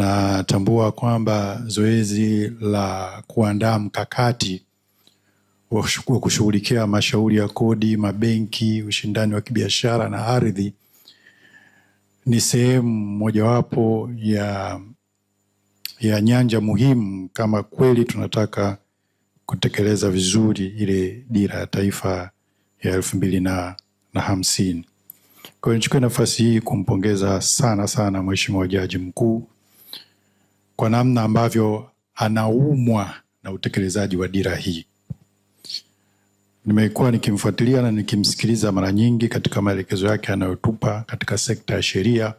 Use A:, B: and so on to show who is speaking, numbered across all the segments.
A: Natambua kwamba zoezi la kuandaa mkakati wa kushughulikia mashauri ya kodi, mabenki, ushindani wa kibiashara na ardhi ni sehemu mojawapo ya nyanja muhimu kama kweli tunataka kutekeleza vizuri ile dira ya taifa ya 2050. Kwa hiyo nichukue nafasi hii kumpongeza sana Mheshimiwa Jaji Mkuu kwa namna ambavyo anaumwa na utekelezaji wa dira hii. Nimekuwa nikimfuatilia na nikimsikiliza mara nyingi katika maelekezo yake anayotupa katika sekta ya sheria.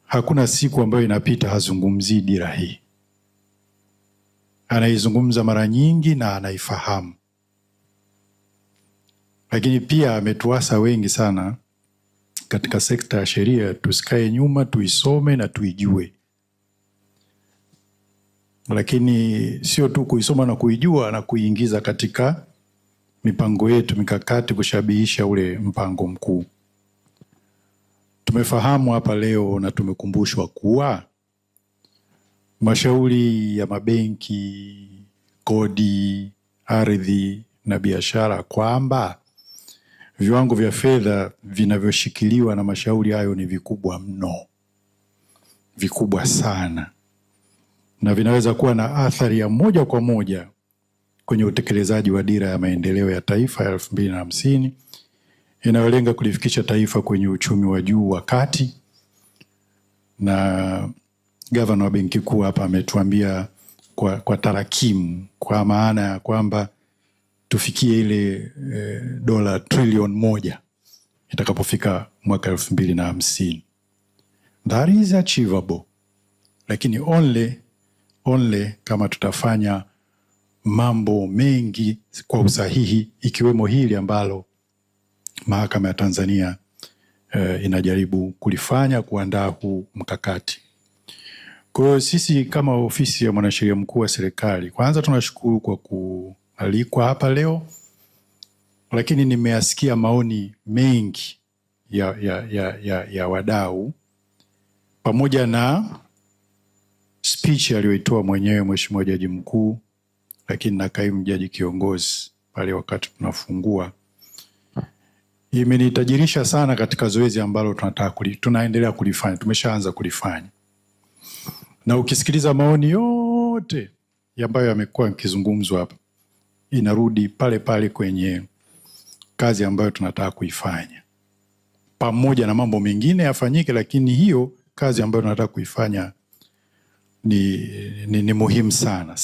A: Hakuna siku ambayo inapita hazungumzii dira hii. Anaizungumza mara nyingi na anaifahamu. Lakini pia ametuasa wengi sana katika sekta ya sheria tusikae nyuma, tuisome na tuijue. Lakini sio tu kuisoma na kuijua na kuingiza katika mipango yetu, mikakati kushabihisha ule mpango mkuu. Tumefahamu hapa leo na tumekumbushwa kuwa mashauri ya mabenki, kodi, ardhi na biashara kwamba viwango vya fedha vinavyoshikiliwa na mashauri hayo ni vikubwa mno. Vikubwa sana. Na vinaweza kuwa na athari ya moja kwa moja kwenye utekelezaji wa dira ya maendeleo ya taifa ya 2050 inayolenga kulifikisha taifa kwenye uchumi wa juu wa kati. Na gavana wa Benki Kuu hapa ametuambia kwa tarakimu, kwa maana ya kwamba tufikie ile dola trilioni 1 itakapofika mwaka 2050. That is achievable. Lakini only kama tutafanya mambo mengi kwa usahihi, ikiwemo hili ambalo Mahakama ya Tanzania inajaribu kulifanya, kuandaa huu mkakati. Kwa hiyo sisi kama ofisi ya mwanasheria mkuu wa serikali, kwanza tunashukuru kwa kualikwa hapa leo, lakini nimeyasikia maoni mengi ya wadau pamoja na speech aliyoitoa mwenyewe Mheshimiwa Jaji Mkuu, lakini na kaimu jaji kiongozi pale wakati tunafungua. Imenitajirisha sana katika zoezi ambalo tunaendelea kulifanya, tumeshaanza kulifanya. Na ukisikiliza maoni yote ambayo yamekuwa yakizungumzwa hapa, inarudi pale pale kwenye kazi ambayo tunataka kuifanya. Pamoja na mambo mengine yafanyike, lakini hiyo kazi ambayo tunataka kuifanya ni muhimu sana.